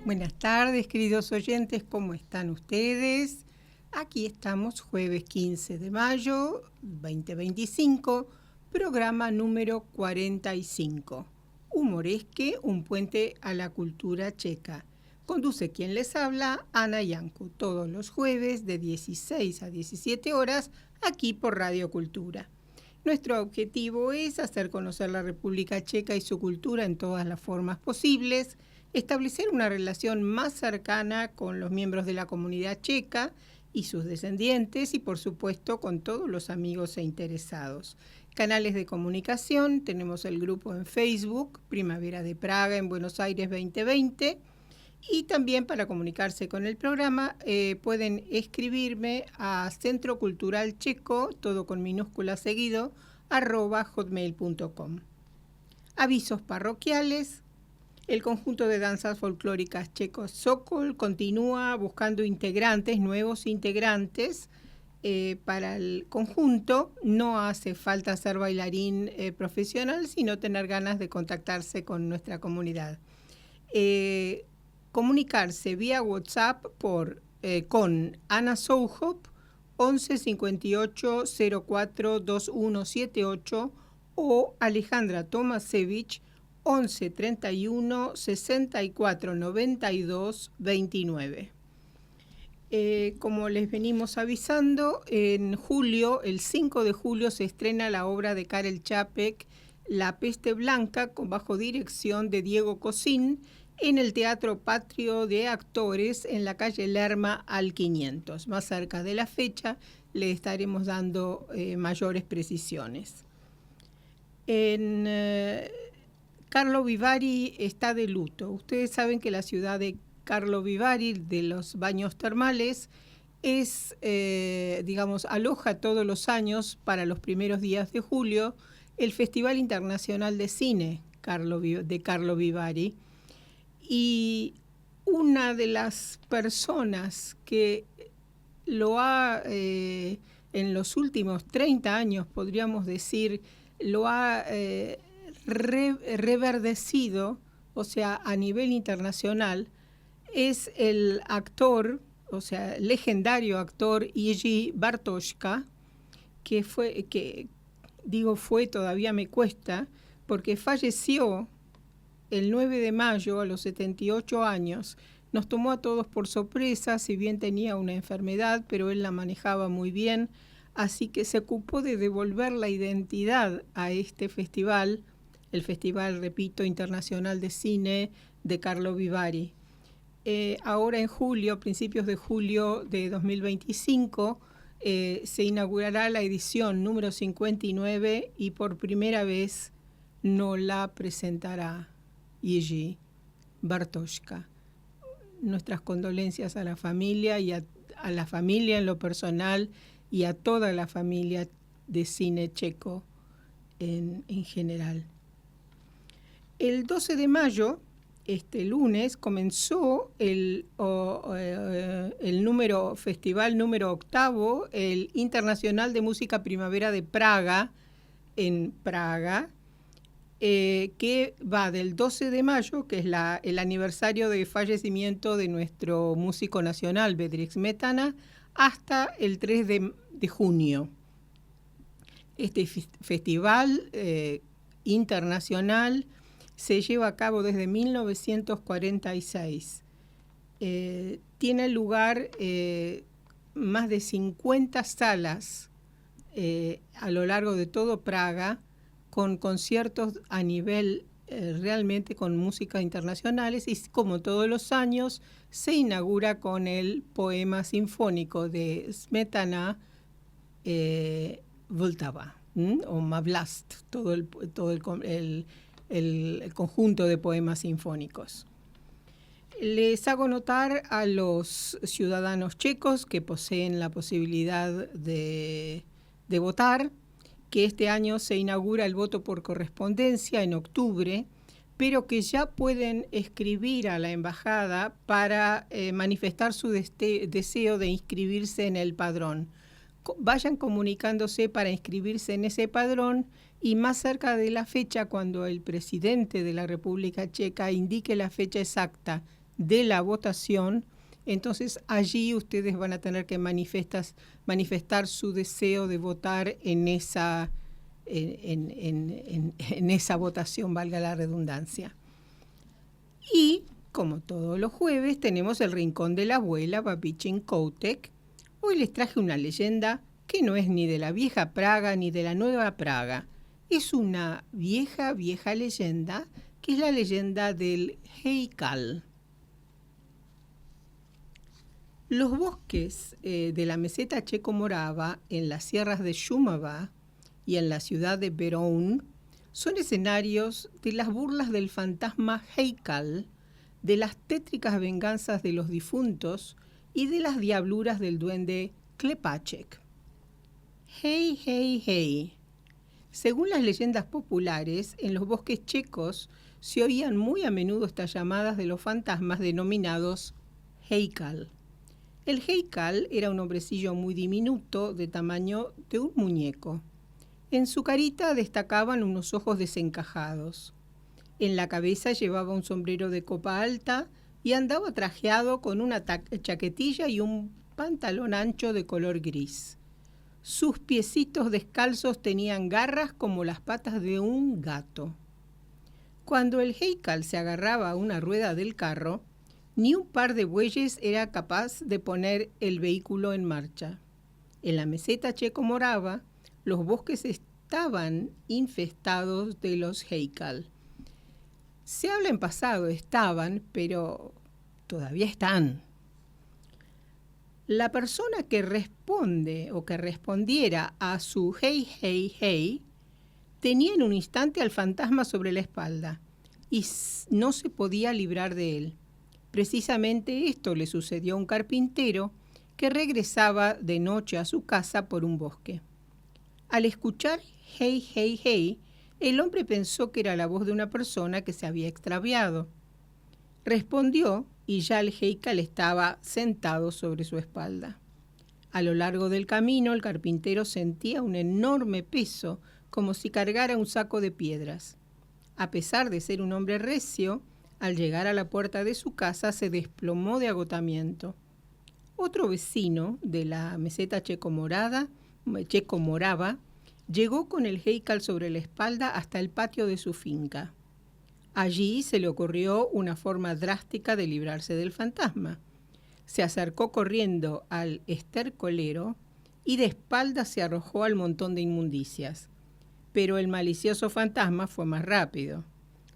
Buenas tardes, queridos oyentes, ¿cómo están ustedes? Aquí estamos, jueves 15 de mayo 2025, programa número 45. Humoresque, un puente a la cultura checa. Conduce quien les habla, Ana Yancu, todos los jueves de 16 a 17 horas, aquí por Radio Cultura. Nuestro objetivo es hacer conocer la República Checa y su cultura en todas las formas posibles, establecer una relación más cercana con los miembros de la comunidad checa y sus descendientes y, por supuesto, con todos los amigos e interesados. Canales de comunicación, tenemos el grupo en Facebook, Primavera de Praga en Buenos Aires 2020, y también para comunicarse con el programa pueden escribirme a Centro Cultural Checo, todo con minúscula seguido, @hotmail.com. Avisos parroquiales. El conjunto de danzas folclóricas checos Sokol continúa buscando nuevos integrantes para el conjunto. No hace falta ser bailarín profesional, sino tener ganas de contactarse con nuestra comunidad. Comunicarse vía WhatsApp con Ana Souhop 11 58 04 2178 o Alejandra Tomasevich 11 31 64 92 29. Como les venimos avisando, en julio, el 5 de julio, se estrena la obra de Karel Čapek, La Peste Blanca, bajo dirección de Diego Cosín, en el Teatro Patrio de Actores, en la calle Lerma al 500. Más cerca de la fecha le estaremos dando mayores precisiones. Carlo Vivari está de luto. Ustedes saben que la ciudad de Carlo Vivari, de los baños termales, aloja todos los años, para los primeros días de julio, el Festival Internacional de Cine de Carlo Vivari. Y una de las personas que lo ha, en los últimos 30 años, podríamos decir, lo ha reverdecido, o sea, a nivel internacional, es el actor, o sea, legendario actor Jiří Bartoška, todavía me cuesta, porque falleció el 9 de mayo a los 78 años. Nos tomó a todos por sorpresa, si bien tenía una enfermedad, pero él la manejaba muy bien, así que se ocupó de devolver la identidad a este festival, el Festival, repito, Internacional de Cine de Carlo Vivari. Ahora en julio, principios de julio de 2025, se inaugurará la edición número 59 y por primera vez no la presentará Jiří Bartoška. Nuestras condolencias a la familia y a la familia en lo personal y a toda la familia de cine checo en general. El 12 de mayo, este lunes, comenzó el festival número 8, el Internacional de Música Primavera de Praga, en Praga, que va del 12 de mayo, que es el aniversario de fallecimiento de nuestro músico nacional, Bedřich Smetana, hasta el 3 de junio. Este festival internacional se lleva a cabo desde 1946. Tiene lugar más de 50 salas a lo largo de todo Praga, con conciertos a nivel realmente con música internacionales, y como todos los años se inaugura con el poema sinfónico de Smetana, Vltava, o Mavlast, todo el conjunto de poemas sinfónicos. Les hago notar a los ciudadanos checos que poseen la posibilidad de votar que este año se inaugura el voto por correspondencia en octubre, pero que ya pueden escribir a la embajada para manifestar su deseo de inscribirse en el padrón. Vayan comunicándose para inscribirse en ese padrón, y más cerca de la fecha, cuando el presidente de la República Checa indique la fecha exacta de la votación, entonces allí ustedes van a tener que manifestar su deseo de votar en esa votación, valga la redundancia. Y, como todos los jueves, tenemos el Rincón de la Abuela, Babichin Koutek. Hoy les traje una leyenda que no es ni de la vieja Praga ni de la nueva Praga. Es una vieja leyenda, que es la leyenda del Heikal. Los bosques de la meseta checo-morava, en las sierras de Shumava y en la ciudad de Beroun, son escenarios de las burlas del fantasma Heikal, de las tétricas venganzas de los difuntos y de las diabluras del duende Klepacek. Hey, hey, hey. Según las leyendas populares, en los bosques checos se oían muy a menudo estas llamadas de los fantasmas denominados Heikal. El Heikal era un hombrecillo muy diminuto, de tamaño de un muñeco. En su carita destacaban unos ojos desencajados. En la cabeza llevaba un sombrero de copa alta y andaba trajeado con una chaquetilla y un pantalón ancho de color gris. Sus piecitos descalzos tenían garras como las patas de un gato. Cuando el Heikal se agarraba a una rueda del carro, ni un par de bueyes era capaz de poner el vehículo en marcha. En la meseta checo-morava, los bosques estaban infestados de los Heikal. Se habla en pasado, estaban, pero todavía están. La persona que responde o que respondiera a su hey, hey, hey, tenía en un instante al fantasma sobre la espalda y no se podía librar de él. Precisamente esto le sucedió a un carpintero que regresaba de noche a su casa por un bosque. Al escuchar hey, hey, hey, el hombre pensó que era la voz de una persona que se había extraviado. Respondió y ya el Heikal estaba sentado sobre su espalda. A lo largo del camino, el carpintero sentía un enorme peso, como si cargara un saco de piedras. A pesar de ser un hombre recio, al llegar a la puerta de su casa se desplomó de agotamiento. Otro vecino de la meseta checo-morava llegó con el Heikal sobre la espalda hasta el patio de su finca. Allí se le ocurrió una forma drástica de librarse del fantasma. Se acercó corriendo al estercolero y de espaldas se arrojó al montón de inmundicias. Pero el malicioso fantasma fue más rápido.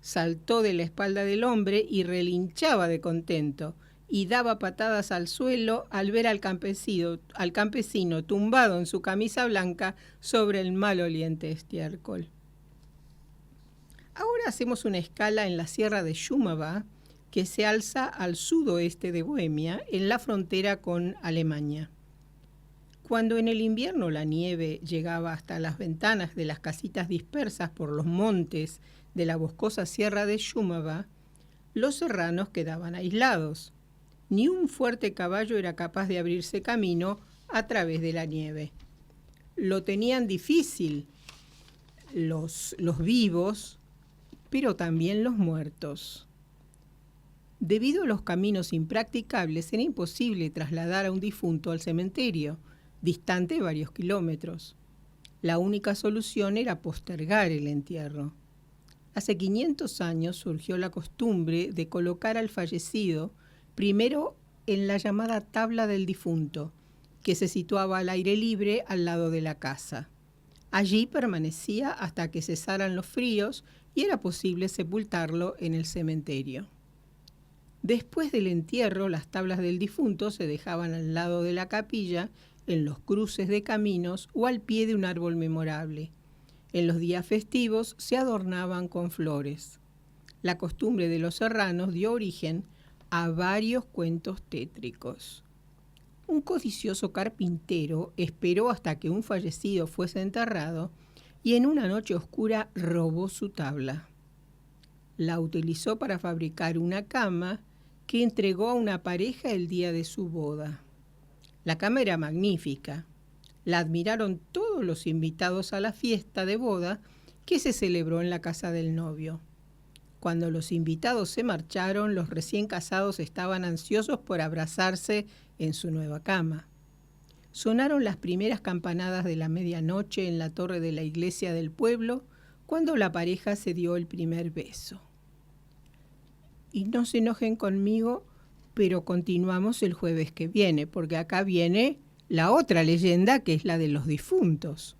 Saltó de la espalda del hombre y relinchaba de contento, y daba patadas al suelo al ver al campesino tumbado en su camisa blanca sobre el maloliente estiércol. Ahora hacemos una escala en la sierra de Shumava, que se alza al sudoeste de Bohemia, en la frontera con Alemania. Cuando en el invierno la nieve llegaba hasta las ventanas de las casitas dispersas por los montes de la boscosa sierra de Shumava, los serranos quedaban aislados. Ni un fuerte caballo era capaz de abrirse camino a través de la nieve. Lo tenían difícil los vivos, pero también los muertos. Debido a los caminos impracticables, era imposible trasladar a un difunto al cementerio, distante varios kilómetros. La única solución era postergar el entierro. Hace 500 años surgió la costumbre de colocar al fallecido primero en la llamada tabla del difunto, que se situaba al aire libre al lado de la casa. Allí permanecía hasta que cesaran los fríos y era posible sepultarlo en el cementerio. Después del entierro, las tablas del difunto se dejaban al lado de la capilla, en los cruces de caminos o al pie de un árbol memorable. En los días festivos se adornaban con flores. La costumbre de los serranos dio origen a varios cuentos tétricos. Un codicioso carpintero esperó hasta que un fallecido fuese enterrado y en una noche oscura robó su tabla. La utilizó para fabricar una cama que entregó a una pareja el día de su boda. La cama era magnífica. La admiraron todos los invitados a la fiesta de boda que se celebró en la casa del novio. Cuando los invitados se marcharon, los recién casados estaban ansiosos por abrazarse en su nueva cama. Sonaron las primeras campanadas de la medianoche en la torre de la iglesia del pueblo cuando la pareja se dio el primer beso. Y no se enojen conmigo, pero continuamos el jueves que viene, porque acá viene la otra leyenda, que es la de los difuntos.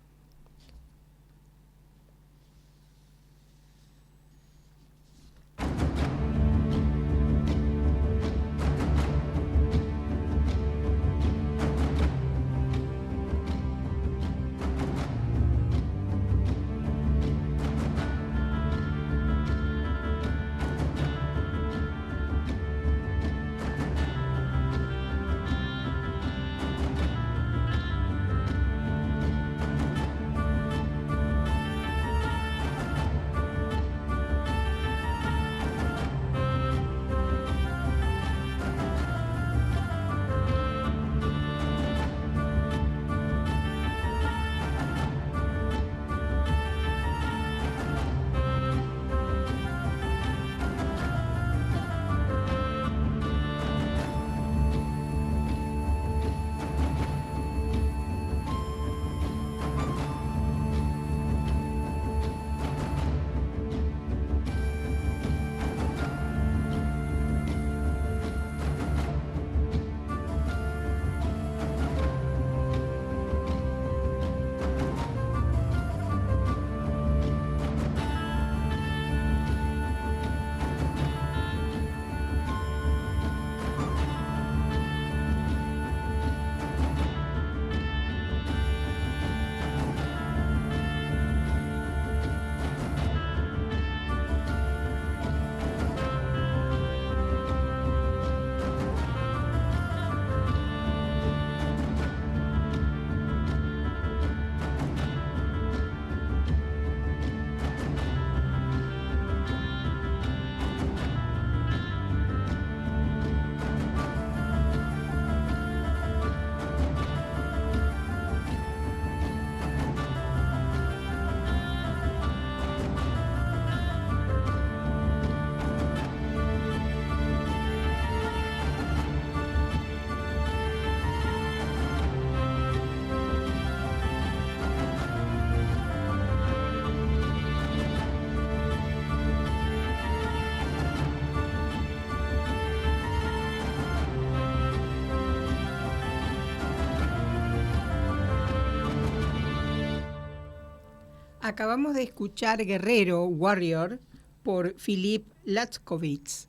Acabamos de escuchar Guerrero, Warrior, por Filip Lackowicz.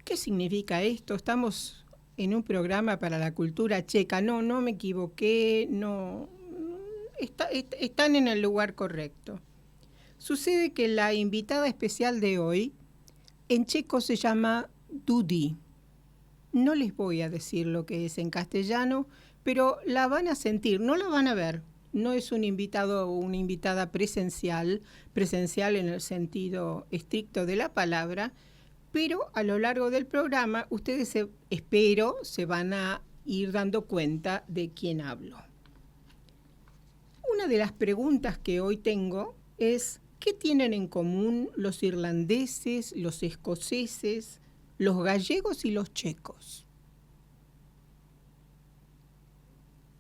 ¿Qué significa esto? Estamos en un programa para la cultura checa. No me equivoqué, están en el lugar correcto. Sucede que la invitada especial de hoy, en checo se llama Dudi. No les voy a decir lo que es en castellano, pero la van a sentir, no la van a ver. No es un invitado o una invitada presencial en el sentido estricto de la palabra, pero a lo largo del programa ustedes espero se van a ir dando cuenta de quién hablo. Una de las preguntas que hoy tengo es: ¿qué tienen en común los irlandeses, los escoceses, los gallegos y los checos?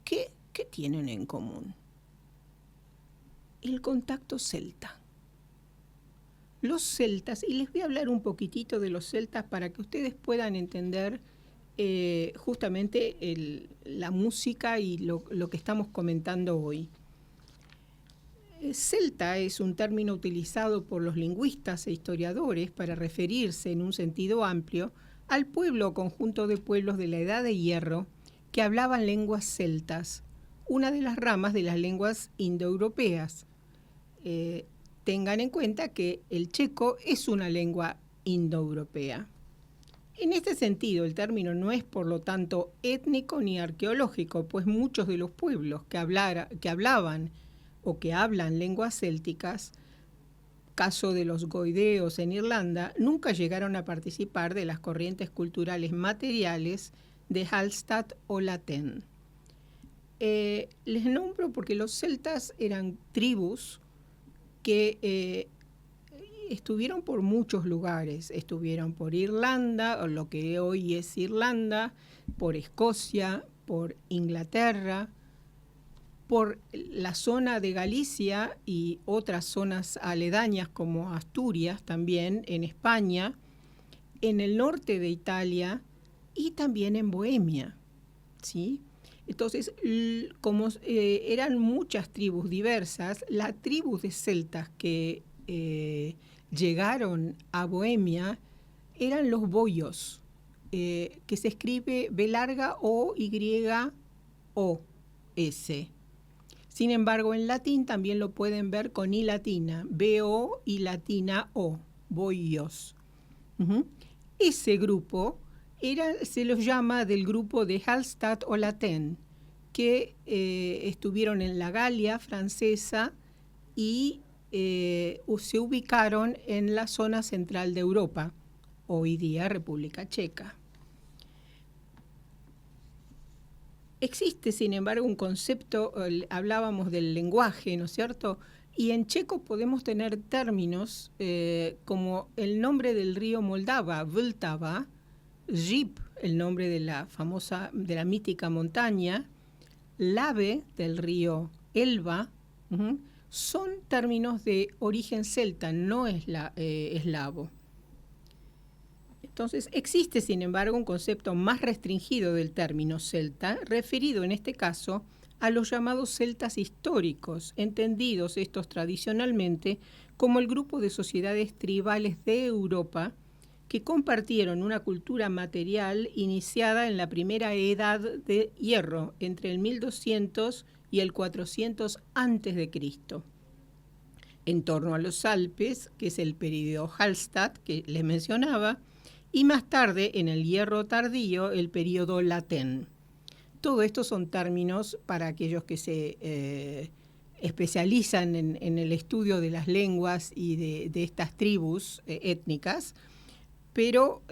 ¿Qué tienen en común? El contacto celta. Los celtas, y les voy a hablar un poquitito de los celtas para que ustedes puedan entender justamente la música y lo que estamos comentando hoy. Celta es un término utilizado por los lingüistas e historiadores para referirse en un sentido amplio al pueblo o conjunto de pueblos de la Edad de Hierro que hablaban lenguas celtas, una de las ramas de las lenguas indoeuropeas. Tengan en cuenta que el checo es una lengua indoeuropea. En este sentido, el término no es, por lo tanto, étnico ni arqueológico, pues muchos de los pueblos que hablaban o que hablan lenguas célticas, caso de los goideos en Irlanda, nunca llegaron a participar de las corrientes culturales materiales de Hallstatt o Latén. Les nombro porque los celtas eran tribus que estuvieron por muchos lugares. Estuvieron por Irlanda, o lo que hoy es Irlanda, por Escocia, por Inglaterra, por la zona de Galicia y otras zonas aledañas como Asturias también, en España, en el norte de Italia y también en Bohemia, ¿sí? Entonces, como eran muchas tribus diversas, las tribus de celtas que llegaron a Bohemia eran los boios, que se escribe B larga O Y O S. Sin embargo, en latín también lo pueden ver con I latina, B-O y latina O, boios. Uh-huh. Ese grupo se los llama del grupo de Hallstatt o Latén, que estuvieron en la Galia francesa y se ubicaron en la zona central de Europa, hoy día República Checa. Existe, sin embargo, un concepto, hablábamos del lenguaje, ¿no es cierto? Y en checo podemos tener términos como el nombre del río Moldava, Vltava, Žip, el nombre de la mítica montaña, Lave, del río Elba, son términos de origen celta, no eslavo. Entonces, existe, sin embargo, un concepto más restringido del término celta, referido en este caso a los llamados celtas históricos, entendidos estos tradicionalmente como el grupo de sociedades tribales de Europa que compartieron una cultura material iniciada en la primera edad de hierro, entre el 1200 y el 400 a.C., en torno a los Alpes, que es el período Hallstatt que les mencionaba, y más tarde, en el hierro tardío, el período Latén. Todo esto son términos para aquellos que se especializan en el estudio de las lenguas y de estas tribus étnicas, pero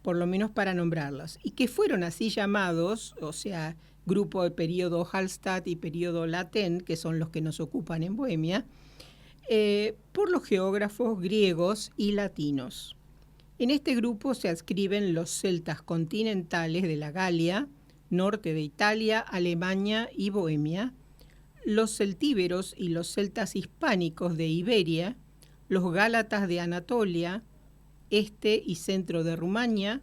por lo menos para nombrarlas, y que fueron así llamados, o sea, grupo de período Hallstatt y período Latén, que son los que nos ocupan en Bohemia, por los geógrafos griegos y latinos. En este grupo se adscriben los celtas continentales de la Galia, norte de Italia, Alemania y Bohemia, los celtíberos y los celtas hispánicos de Iberia, los gálatas de Anatolia, este y centro de Rumania,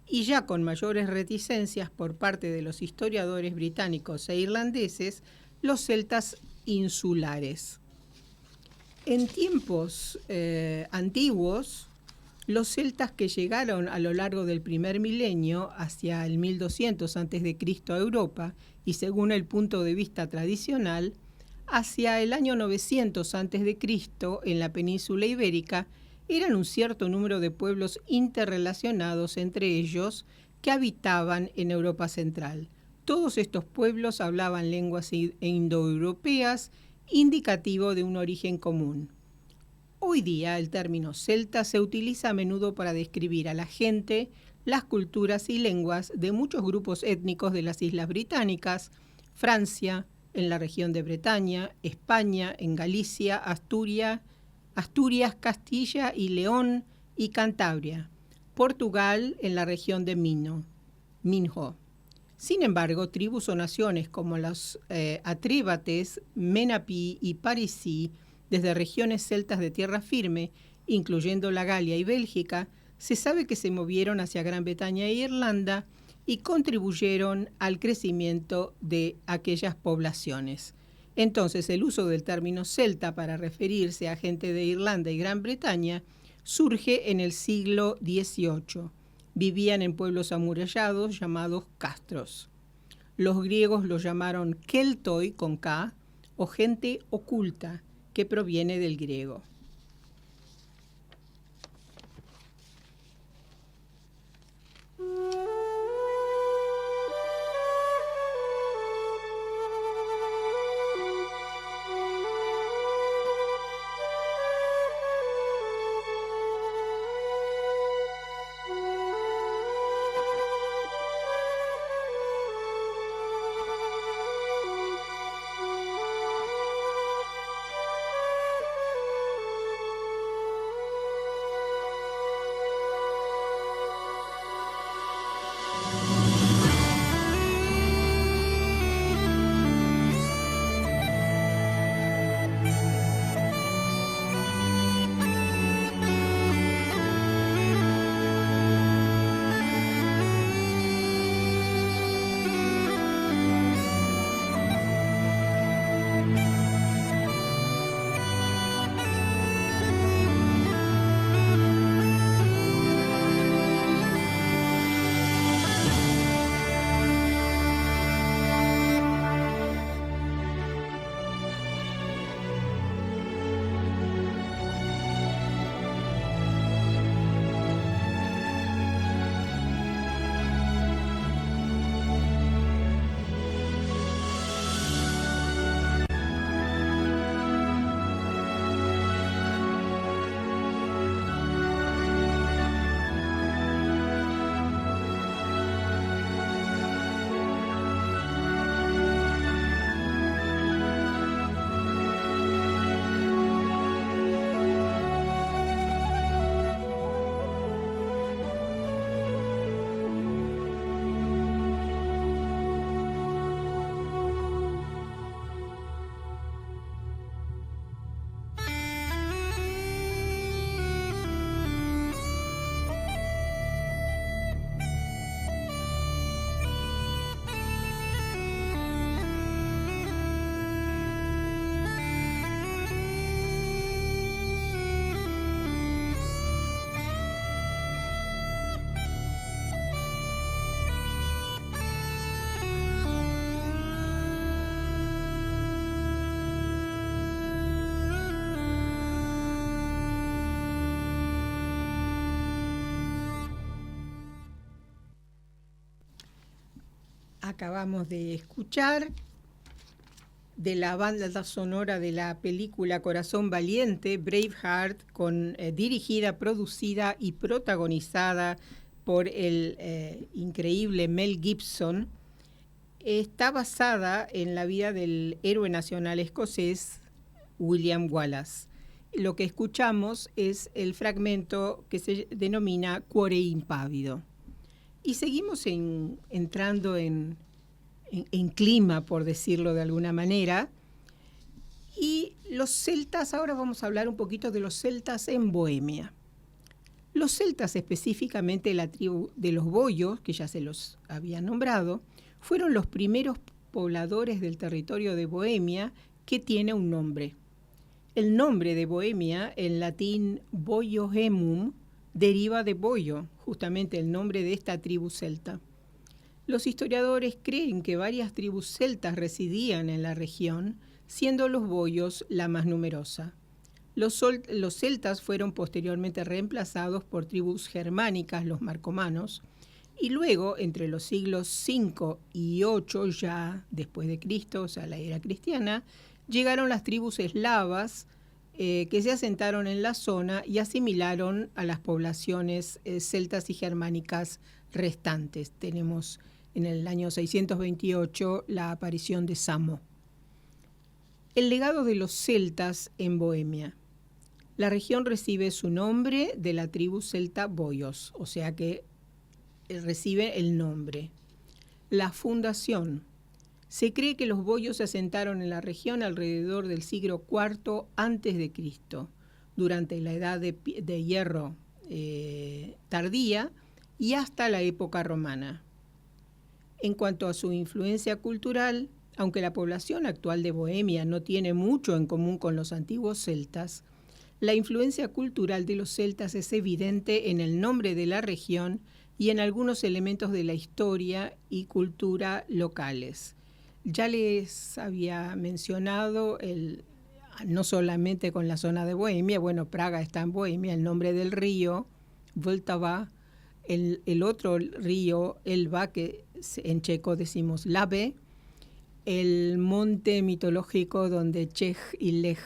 y ya con mayores reticencias por parte de los historiadores británicos e irlandeses, los celtas insulares. En tiempos antiguos, los celtas que llegaron a lo largo del primer milenio, hacia el 1200 a.C. a Europa, y según el punto de vista tradicional, hacia el año 900 a.C. en la península ibérica, eran un cierto número de pueblos interrelacionados entre ellos que habitaban en Europa central. Todos estos pueblos hablaban lenguas indoeuropeas, indicativo de un origen común. Hoy día el término celta se utiliza a menudo para describir a la gente, las culturas y lenguas de muchos grupos étnicos de las Islas Británicas, Francia, en la región de Bretaña, España, en Galicia, Asturias, Castilla y León y Cantabria, Portugal, en la región de Minho. Sin embargo, tribus o naciones como los Atríbates, Menapí y Parisí, desde regiones celtas de tierra firme, incluyendo la Galia y Bélgica, se sabe que se movieron hacia Gran Bretaña e Irlanda y contribuyeron al crecimiento de aquellas poblaciones. Entonces, el uso del término celta para referirse a gente de Irlanda y Gran Bretaña surge en el siglo XVIII. Vivían en pueblos amurallados llamados castros. Los griegos los llamaron keltoi con K, o gente oculta, que proviene del griego. Acabamos de escuchar de la banda sonora de la película Corazón Valiente, Braveheart, dirigida, producida y protagonizada por el increíble Mel Gibson. Está basada en la vida del héroe nacional escocés William Wallace. Lo que escuchamos es el fragmento que se denomina Cuore impávido. Y seguimos entrando en clima, por decirlo de alguna manera. Y los celtas, ahora vamos a hablar un poquito de los celtas en Bohemia. Los celtas, específicamente la tribu de los boyos, que ya se los había nombrado, fueron los primeros pobladores del territorio de Bohemia que tiene un nombre. El nombre de Bohemia, en latín Boiohemum, deriva de Boyo, justamente el nombre de esta tribu celta. Los historiadores creen que varias tribus celtas residían en la región, siendo los boyos la más numerosa. Los celtas fueron posteriormente reemplazados por tribus germánicas, los marcomanos, y luego, entre los siglos V y VIII, ya después de Cristo, o sea, la era cristiana, llegaron las tribus eslavas que se asentaron en la zona y asimilaron a las poblaciones celtas y germánicas restantes. Tenemos en el año 628 la aparición de Samo. El legado de los celtas en Bohemia. La región recibe su nombre de la tribu celta boyos, o sea que recibe el nombre. La fundación. Se cree que los boyos se asentaron en la región alrededor del siglo IV a.C., durante la edad de hierro tardía y hasta la época romana. En cuanto a su influencia cultural, aunque la población actual de Bohemia no tiene mucho en común con los antiguos celtas, la influencia cultural de los celtas es evidente en el nombre de la región y en algunos elementos de la historia y cultura locales. Ya les había mencionado, no solamente con la zona de Bohemia, bueno, Praga está en Bohemia, el nombre del río, Vltava, el otro río, Elba, que en checo decimos Labe, el monte mitológico donde Čech y Lech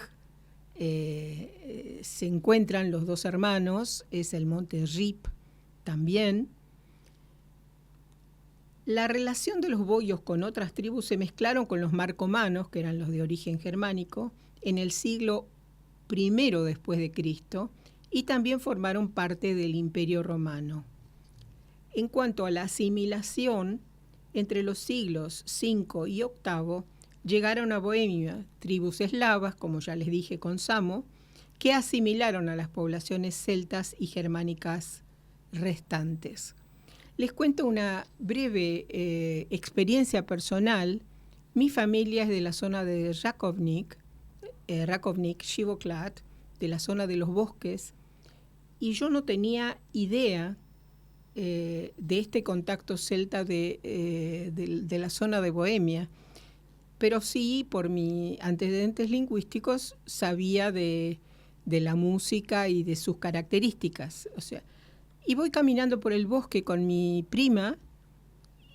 se encuentran los dos hermanos, es el monte Rip también. La relación de los boyos con otras tribus se mezclaron con los marcomanos, que eran los de origen germánico, en el siglo I después de Cristo, y también formaron parte del Imperio Romano. En cuanto a la asimilación, entre los siglos V y VIII llegaron a Bohemia tribus eslavas, como ya les dije con Samo, que asimilaron a las poblaciones celtas y germánicas restantes. Les cuento una breve experiencia personal. Mi familia es de la zona de Rakovník, Živoklad, de la zona de los bosques, y yo no tenía idea de este contacto celta de la zona de Bohemia, pero sí, por mis antecedentes lingüísticos, sabía de la música y de sus características. O sea, y voy caminando por el bosque con mi prima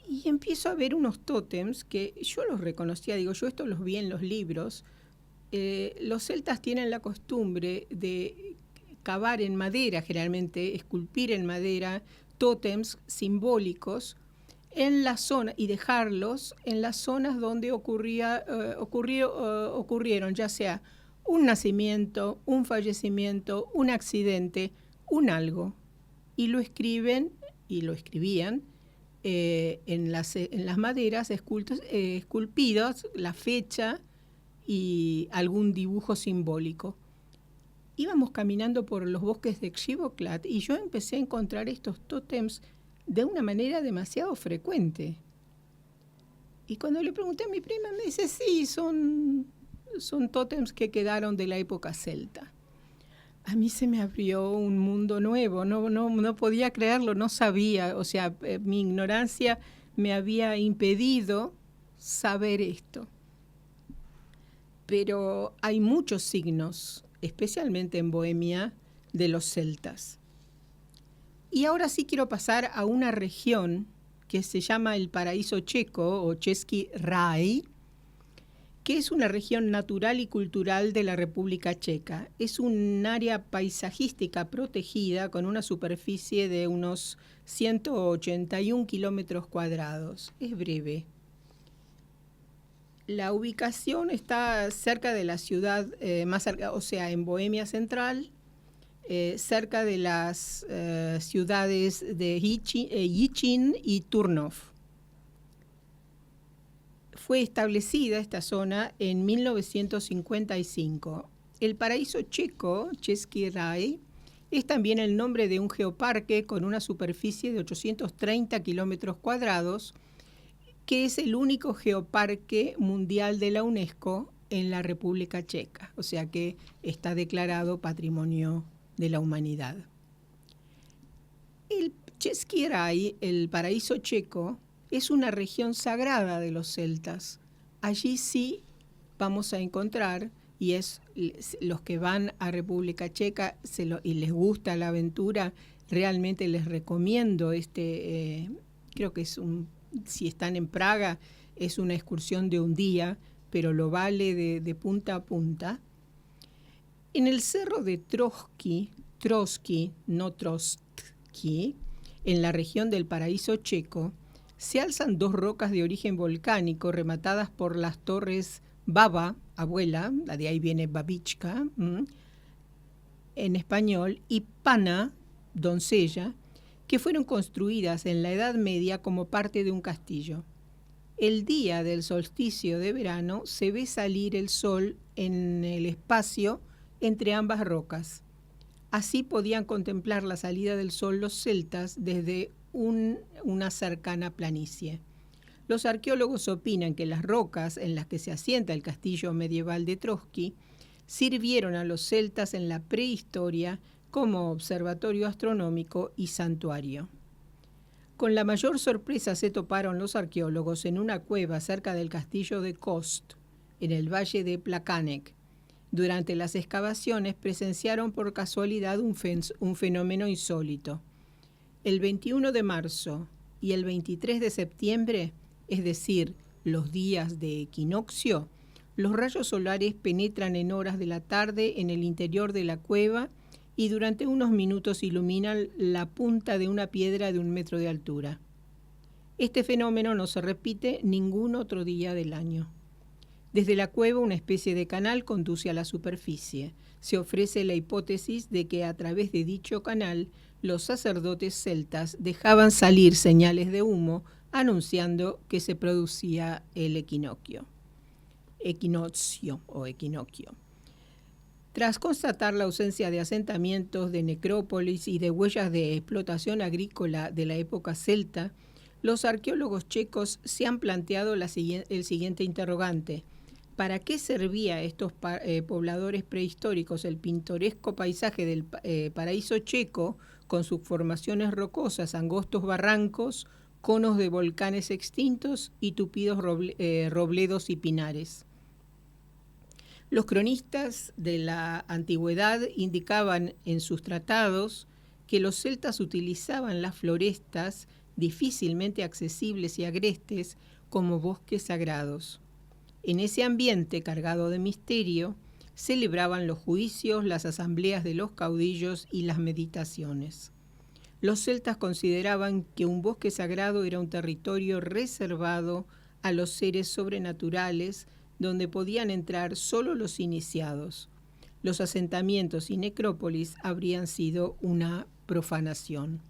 y empiezo a ver unos tótems que yo los reconocía. Digo, yo esto los vi en los libros. Los celtas tienen la costumbre de cavar en madera, generalmente esculpir en madera, tótems simbólicos en la zona y dejarlos en las zonas donde ocurrieron ya sea un nacimiento, un fallecimiento, un accidente, un algo. Y lo escriben, y lo escribían, en las maderas esculpidas, la fecha y algún dibujo simbólico. Íbamos caminando por los bosques de Živoklad y yo empecé a encontrar estos tótems de una manera demasiado frecuente. Y cuando le pregunté a mi prima, me dice, sí, son tótems que quedaron de la época celta. A mí se me abrió un mundo nuevo, no podía creerlo, no sabía, o sea, mi ignorancia me había impedido saber esto. Pero hay muchos signos, especialmente en Bohemia, de los celtas. Y ahora sí quiero pasar a una región que se llama el Paraíso Checo o Český ráj, que es una región natural y cultural de la República Checa. Es un área paisajística protegida con una superficie de unos 181 kilómetros cuadrados. Es breve. La ubicación está cerca de la ciudad, más cerca, o sea, en Bohemia Central, cerca de las ciudades de Jičín y Turnov. Fue establecida esta zona en 1955. El Paraíso Checo, Český ráj, es también el nombre de un geoparque con una superficie de 830 kilómetros cuadrados, que es el único geoparque mundial de la UNESCO en la República Checa, o sea que está declarado Patrimonio de la Humanidad. El Český ráj, el Paraíso Checo, es una región sagrada de los celtas. Allí sí vamos a encontrar, y es los que van a República Checa y les gusta la aventura, realmente les recomiendo creo que si están en Praga, es una excursión de un día, pero lo vale de punta a punta. En el cerro de Trotsky, no Trostki, en la región del Paraíso Checo, se alzan dos rocas de origen volcánico rematadas por las torres Baba, abuela, de ahí viene babička, en español, y Pana, doncella, que fueron construidas en la Edad Media como parte de un castillo. El día del solsticio de verano se ve salir el sol en el espacio entre ambas rocas. Así podían contemplar la salida del sol los celtas desde una cercana planicie. Los arqueólogos opinan que las rocas en las que se asienta el castillo medieval de Trotsky sirvieron a los celtas en la prehistoria como observatorio astronómico y santuario. Con la mayor sorpresa se toparon los arqueólogos en una cueva cerca del castillo de Kost, en el valle de Plakanek. Durante las excavaciones presenciaron por casualidad un fenómeno insólito. El 21 de marzo y el 23 de septiembre, es decir, los días de equinoccio, los rayos solares penetran en horas de la tarde en el interior de la cueva y durante unos minutos iluminan la punta de una piedra de 1 metro de altura. Este fenómeno no se repite ningún otro día del año. Desde la cueva una especie de canal conduce a la superficie. Se ofrece la hipótesis de que a través de dicho canal los sacerdotes celtas dejaban salir señales de humo anunciando que se producía el equinoccio. Tras constatar la ausencia de asentamientos, de necrópolis y de huellas de explotación agrícola de la época celta, los arqueólogos checos se han planteado el siguiente interrogante. ¿Para qué servía a estos pobladores prehistóricos el pintoresco paisaje del Paraíso Checo con sus formaciones rocosas, angostos barrancos, conos de volcanes extintos y tupidos robledos y pinares? Los cronistas de la antigüedad indicaban en sus tratados que los celtas utilizaban las florestas difícilmente accesibles y agrestes como bosques sagrados. En ese ambiente cargado de misterio, celebraban los juicios, las asambleas de los caudillos y las meditaciones. Los celtas consideraban que un bosque sagrado era un territorio reservado a los seres sobrenaturales donde podían entrar solo los iniciados. Los asentamientos y necrópolis habrían sido una profanación.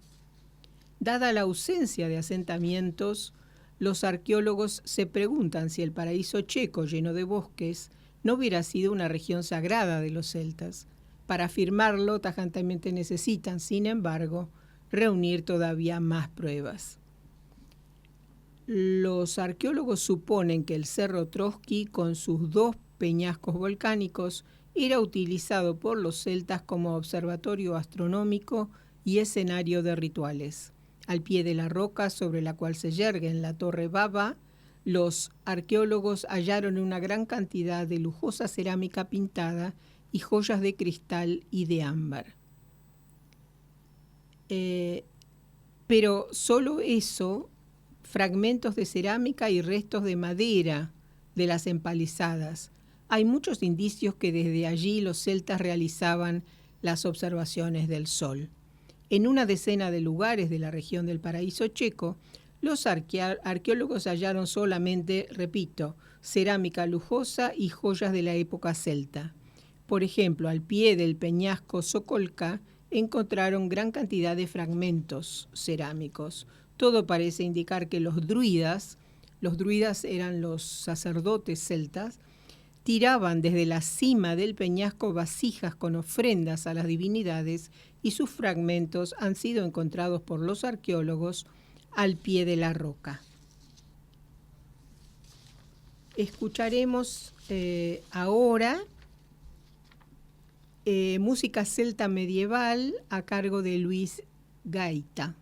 Dada la ausencia de asentamientos, los arqueólogos se preguntan si el Paraíso Checo, lleno de bosques, no hubiera sido una región sagrada de los celtas. Para afirmarlo, tajantemente necesitan, sin embargo, reunir todavía más pruebas. Los arqueólogos suponen que el Cerro Trotsky, con sus 2 peñascos volcánicos, era utilizado por los celtas como observatorio astronómico y escenario de rituales. Al pie de la roca sobre la cual se yergue en la Torre Baba, los arqueólogos hallaron una gran cantidad de lujosa cerámica pintada y joyas de cristal y de ámbar. Pero solo eso fragmentos de cerámica y restos de madera de las empalizadas. Hay muchos indicios que desde allí los celtas realizaban las observaciones del sol. En una decena de lugares de la región del Paraíso Checo, los arqueólogos hallaron solamente, repito, cerámica lujosa y joyas de la época celta. Por ejemplo, al pie del peñasco Sokolka encontraron gran cantidad de fragmentos cerámicos. Todo parece indicar que los druidas eran los sacerdotes celtas, tiraban desde la cima del peñasco vasijas con ofrendas a las divinidades y sus fragmentos han sido encontrados por los arqueólogos al pie de la roca. Escucharemos ahora música celta medieval a cargo de Luis Gaita.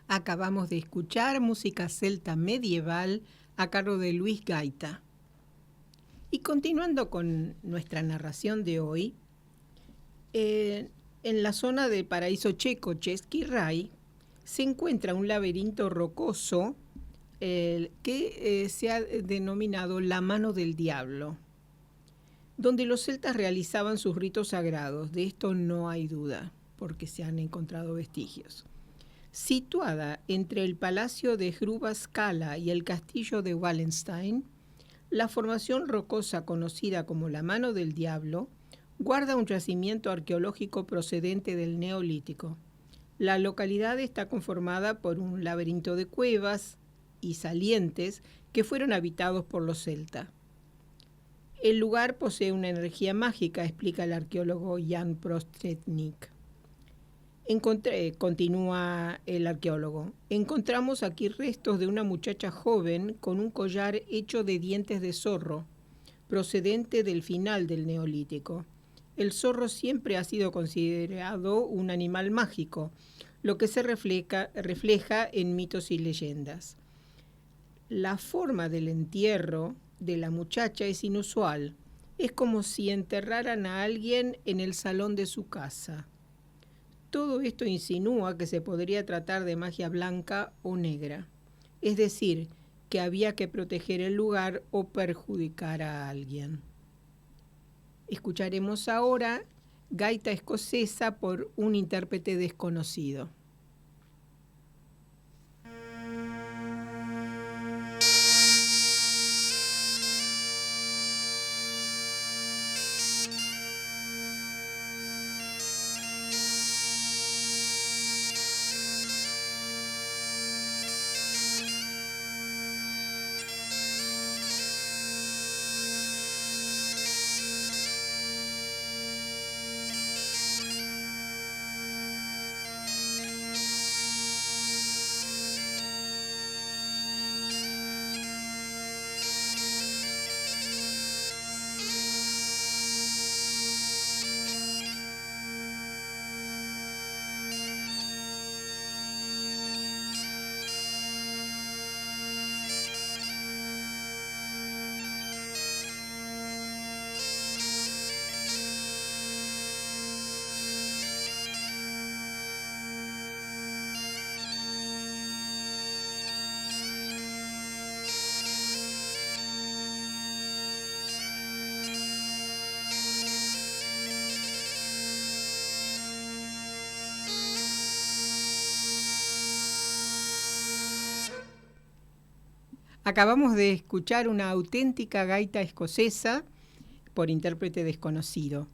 Acabamos de escuchar música celta medieval a cargo de Luis Gaita. Y continuando con nuestra narración de hoy, en la zona del paraíso checo Český raj se encuentra un laberinto rocoso que se ha denominado la mano del diablo, donde los celtas realizaban sus ritos sagrados. De esto no hay duda, porque se han encontrado vestigios. Situada entre el palacio de Hruba Skala y el castillo de Wallenstein, la formación rocosa conocida como la Mano del Diablo guarda un yacimiento arqueológico procedente del Neolítico. La localidad está conformada por un laberinto de cuevas y salientes que fueron habitados por los celtas. El lugar posee una energía mágica, explica el arqueólogo Jan Prostretnik. Continúa el arqueólogo, encontramos aquí restos de una muchacha joven con un collar hecho de dientes de zorro, procedente del final del Neolítico. El zorro siempre ha sido considerado un animal mágico, lo que se refleja en mitos y leyendas. La forma del entierro de la muchacha es inusual. Es como si enterraran a alguien en el salón de su casa. Todo esto insinúa que se podría tratar de magia blanca o negra, es decir, que había que proteger el lugar o perjudicar a alguien. Escucharemos ahora Gaita Escocesa por un intérprete desconocido. Acabamos de escuchar una auténtica gaita escocesa por intérprete desconocido.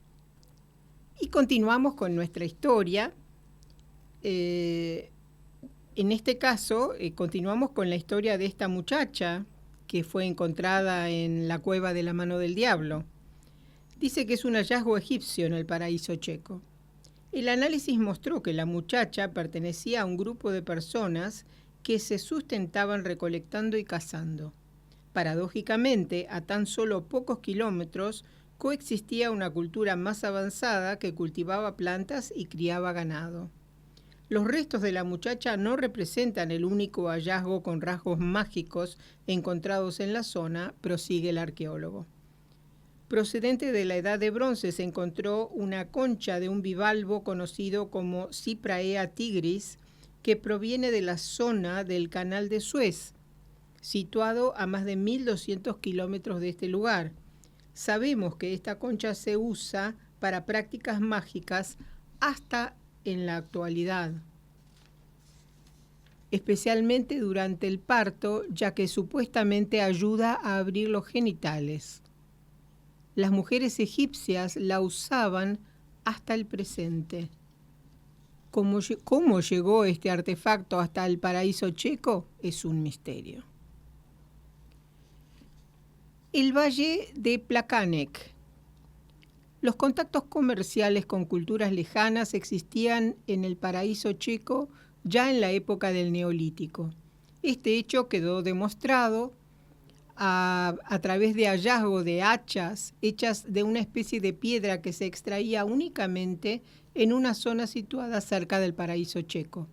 Y continuamos con nuestra historia. En este caso, continuamos con la historia de esta muchacha que fue encontrada en la cueva de la Mano del Diablo. Dice que es un hallazgo egipcio en el paraíso checo. El análisis mostró que la muchacha pertenecía a un grupo de personas que se sustentaban recolectando y cazando. Paradójicamente, a tan solo pocos kilómetros coexistía una cultura más avanzada que cultivaba plantas y criaba ganado. Los restos de la muchacha no representan el único hallazgo con rasgos mágicos encontrados en la zona, prosigue el arqueólogo. Procedente de la Edad de Bronce se encontró una concha de un bivalvo conocido como Cypraea tigris, que proviene de la zona del Canal de Suez, situado a más de 1.200 kilómetros de este lugar. Sabemos que esta concha se usa para prácticas mágicas hasta en la actualidad, especialmente durante el parto, ya que supuestamente ayuda a abrir los genitales. Las mujeres egipcias la usaban hasta el presente. ¿Cómo llegó este artefacto hasta el paraíso checo? Es un misterio. El valle de Plakanek. Los contactos comerciales con culturas lejanas existían en el paraíso checo ya en la época del Neolítico. Este hecho quedó demostrado a través de hallazgo de hachas hechas de una especie de piedra que se extraía únicamente en una zona situada cerca del paraíso checo.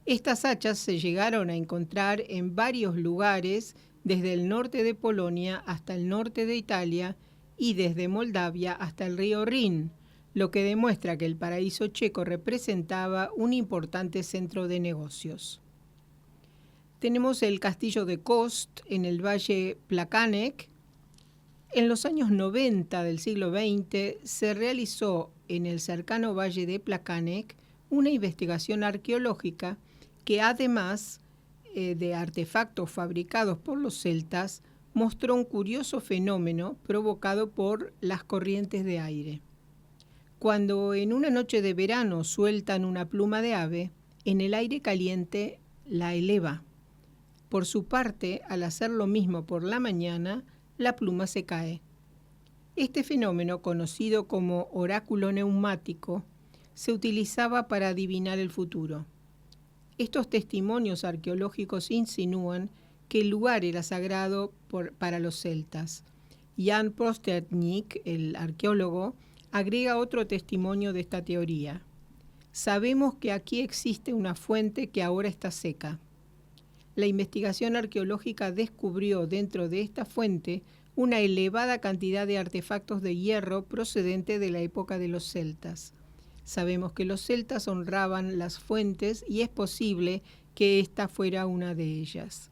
Estas hachas se llegaron a encontrar en varios lugares, desde el norte de Polonia hasta el norte de Italia y desde Moldavia hasta el río Rin, lo que demuestra que el paraíso checo representaba un importante centro de negocios. Tenemos el castillo de Kost en el valle Plakanek. En los años 90 del siglo XX se realizó en el cercano valle de Plakanek una investigación arqueológica que, además de artefactos fabricados por los celtas, mostró un curioso fenómeno provocado por las corrientes de aire. Cuando en una noche de verano sueltan una pluma de ave, en el aire caliente la eleva. Por su parte, al hacer lo mismo por la mañana, la pluma se cae. Este fenómeno, conocido como oráculo neumático, se utilizaba para adivinar el futuro. Estos testimonios arqueológicos insinúan que el lugar era sagrado para los celtas. Jan Prosternik, el arqueólogo, agrega otro testimonio de esta teoría. Sabemos que aquí existe una fuente que ahora está seca. La investigación arqueológica descubrió dentro de esta fuente una elevada cantidad de artefactos de hierro procedente de la época de los celtas. Sabemos que los celtas honraban las fuentes y es posible que esta fuera una de ellas.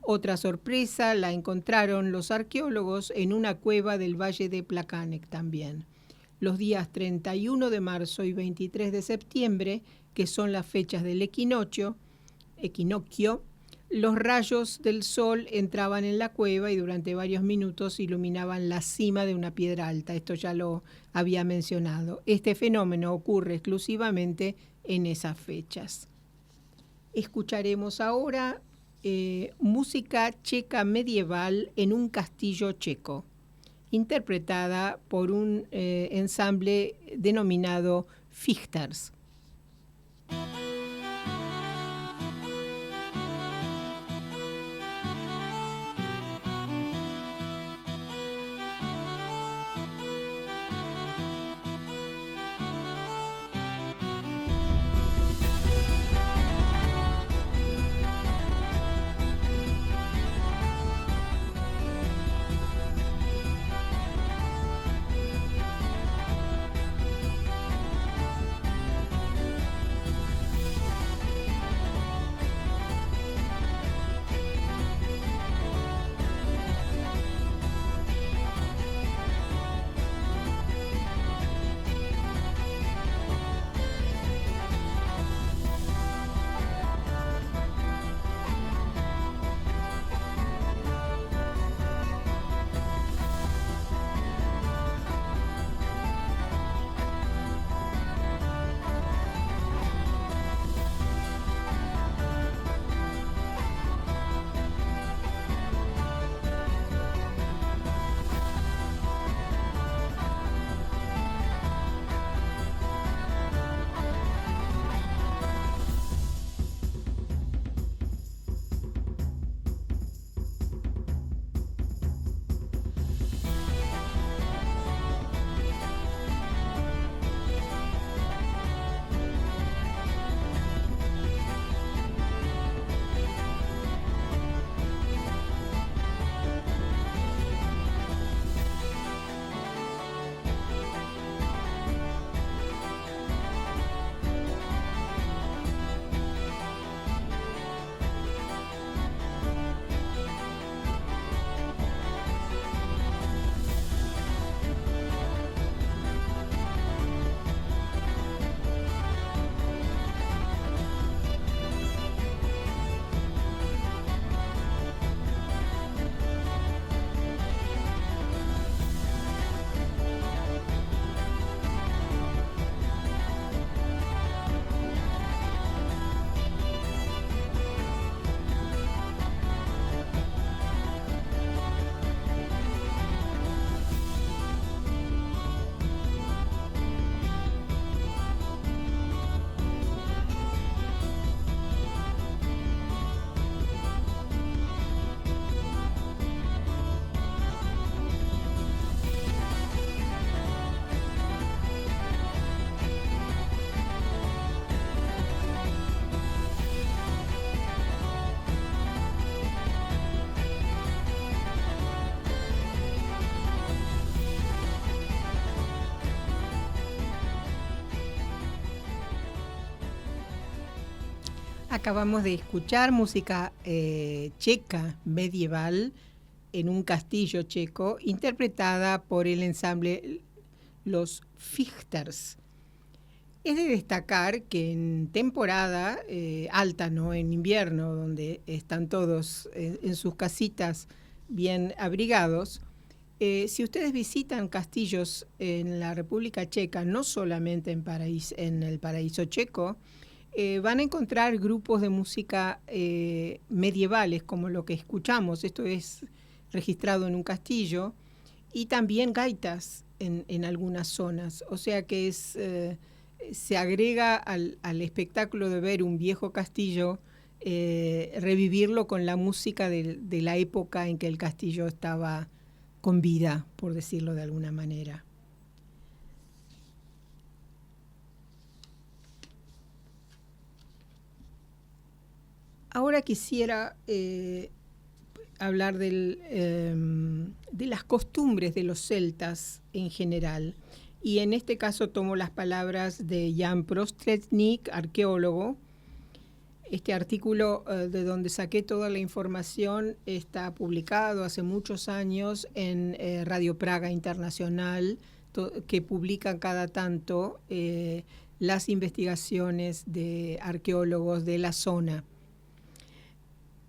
Otra sorpresa la encontraron los arqueólogos en una cueva del valle de Plakanek también. Los días 31 de marzo y 23 de septiembre, que son las fechas del equinoccio, los rayos del sol entraban en la cueva y durante varios minutos iluminaban la cima de una piedra alta. Esto ya lo había mencionado. Este fenómeno ocurre exclusivamente en esas fechas. Escucharemos ahora música checa medieval en un castillo checo, interpretada por un ensamble denominado Fichters. Acabamos de escuchar música checa medieval en un castillo checo, interpretada por el ensamble Los Fichters. Es de destacar que en temporada alta, no en invierno, donde están todos en sus casitas bien abrigados, si ustedes visitan castillos en la República Checa, no solamente en el paraíso checo, van a encontrar grupos de música medievales, como lo que escuchamos. Esto es registrado en un castillo, y también gaitas en algunas zonas. O sea que se agrega al espectáculo de ver un viejo castillo, revivirlo con la música de la época en que el castillo estaba con vida, por decirlo de alguna manera. Ahora quisiera hablar de las costumbres de los celtas en general. Y en este caso tomo las palabras de Jan Prostletnik, arqueólogo. Este artículo de donde saqué toda la información está publicado hace muchos años en Radio Praga Internacional, que publica cada tanto las investigaciones de arqueólogos de la zona.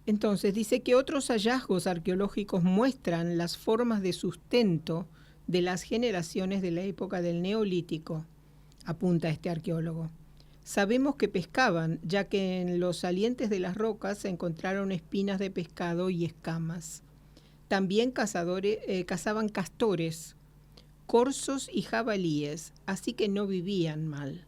Entonces dice que otros hallazgos arqueológicos muestran las formas de sustento de las generaciones de la época del Neolítico, apunta este arqueólogo. Sabemos que pescaban, ya que en los salientes de las rocas se encontraron espinas de pescado y escamas. También cazaban castores, corzos y jabalíes, así que no vivían mal.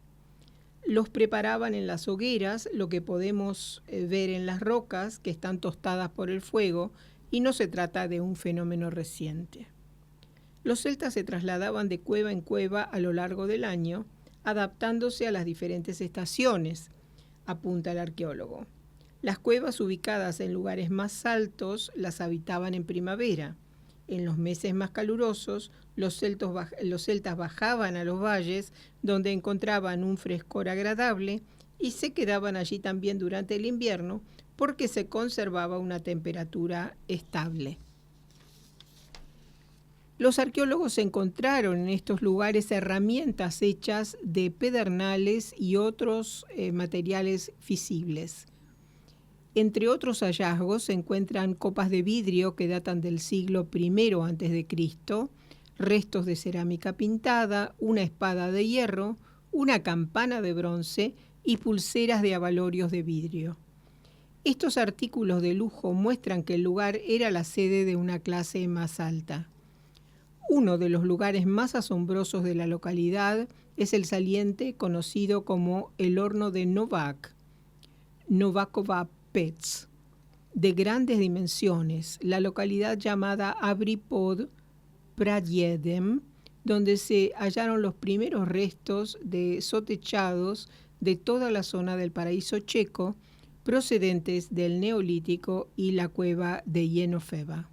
Los preparaban en las hogueras, lo que podemos ver en las rocas que están tostadas por el fuego, y no se trata de un fenómeno reciente. Los celtas se trasladaban de cueva en cueva a lo largo del año, adaptándose a las diferentes estaciones, apunta el arqueólogo. Las cuevas ubicadas en lugares más altos las habitaban en primavera. En los meses más calurosos, los celtas bajaban a los valles, donde encontraban un frescor agradable, y se quedaban allí también durante el invierno, porque se conservaba una temperatura estable. Los arqueólogos encontraron en estos lugares herramientas hechas de pedernales y otros materiales fisibles. Entre otros hallazgos se encuentran copas de vidrio que datan del siglo I a.C., restos de cerámica pintada, una espada de hierro, una campana de bronce y pulseras de abalorios de vidrio. Estos artículos de lujo muestran que el lugar era la sede de una clase más alta. Uno de los lugares más asombrosos de la localidad es el saliente conocido como el horno de Novak, Novakova Pets, de grandes dimensiones, la localidad llamada Abripod Pradjedem, donde se hallaron los primeros restos de sotechados de toda la zona del paraíso checo, procedentes del Neolítico y la cueva de Jenofeva.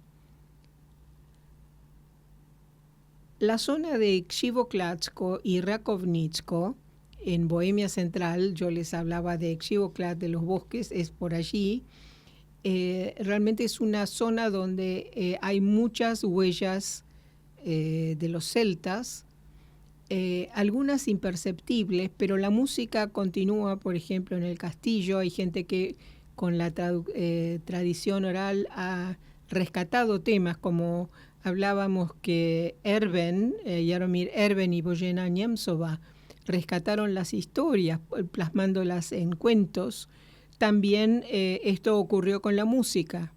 La zona de Křivoklatsko y Rakovníčko, en Bohemia Central, yo les hablaba de Křivoklat, de los bosques, es por allí. Realmente es una zona donde hay muchas huellas de los celtas, algunas imperceptibles, pero la música continúa. Por ejemplo, en el castillo hay gente que con la tradición oral ha rescatado temas, como hablábamos que Jaromír Erben y Bojena Němcová rescataron las historias plasmándolas en cuentos. También esto ocurrió con la música,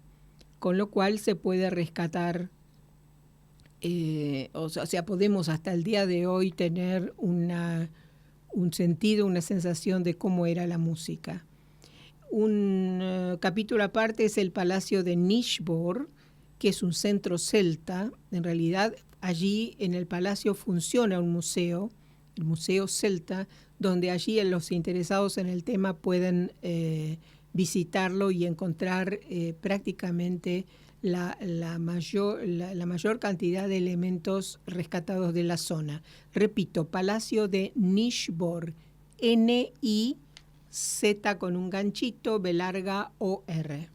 con lo cual se puede rescatar, o sea, podemos hasta el día de hoy tener un sentido, una sensación de cómo era la música. Un capítulo aparte es el Palacio de Nyborg, que es un centro celta. En realidad, allí en el palacio funciona un museo, el Museo Celta, donde allí los interesados en el tema pueden visitarlo y encontrar prácticamente la mayor cantidad de elementos rescatados de la zona. Repito, Palacio de Nyborg, Nyborg, Z con un ganchito, B larga, O, R.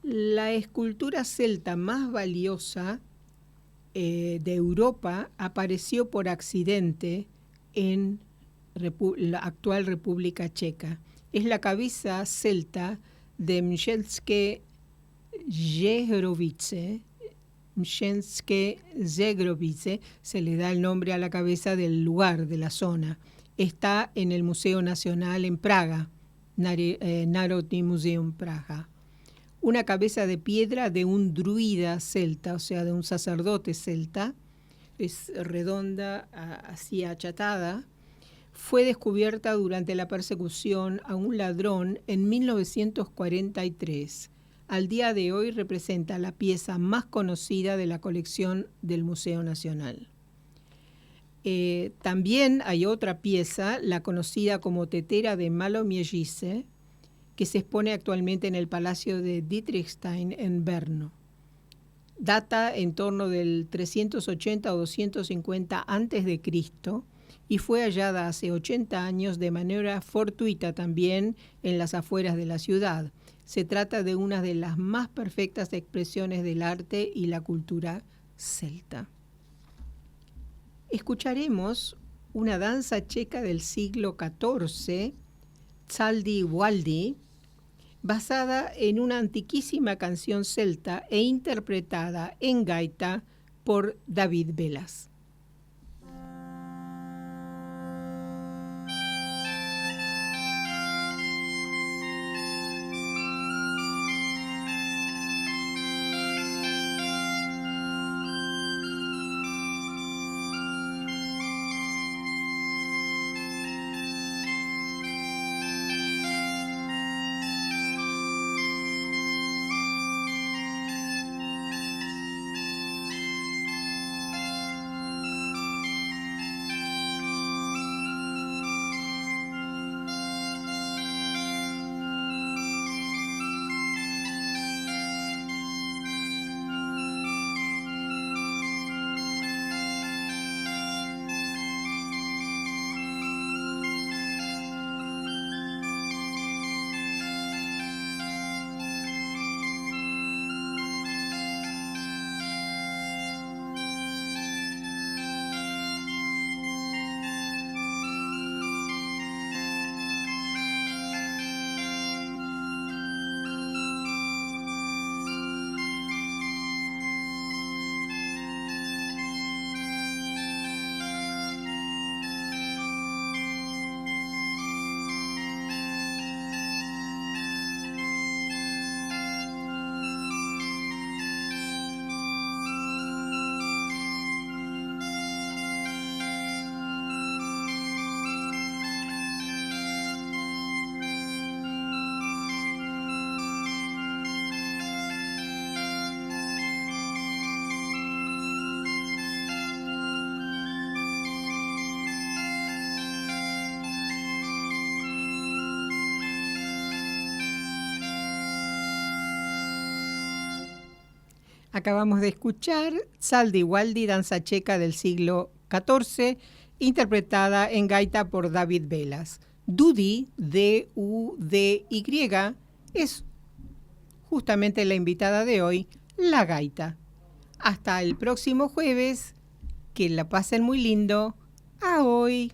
La escultura celta más valiosa de Europa apareció por accidente en la actual República Checa. Es la cabeza celta de Mszewskie Żegrovice. Mszewskie Żegrovice se le da el nombre a la cabeza del lugar, de la zona. Está en el Museo Nacional en Praga, Národní Muzeum Praga. Una cabeza de piedra de un druida celta, o sea, de un sacerdote celta, es redonda, así achatada, fue descubierta durante la persecución a un ladrón en 1943. Al día de hoy representa la pieza más conocida de la colección del Museo Nacional. También hay otra pieza, la conocida como tetera de Malomierzyce, que se expone actualmente en el Palacio de Dietrichstein en Brno. Data en torno del 380 o 250 a.C. y fue hallada hace 80 años de manera fortuita también en las afueras de la ciudad. Se trata de una de las más perfectas expresiones del arte y la cultura celta. Escucharemos una danza checa del siglo XIV, Tsaldi Waldi, basada en una antiquísima canción celta e interpretada en gaita por David Velas. Acabamos de escuchar Tsaldi Waldi, danza checa del siglo XIV, interpretada en gaita por David Velas. Dudy, D-U-D-Y, es justamente la invitada de hoy, la gaita. Hasta el próximo jueves, que la pasen muy lindo. A hoy.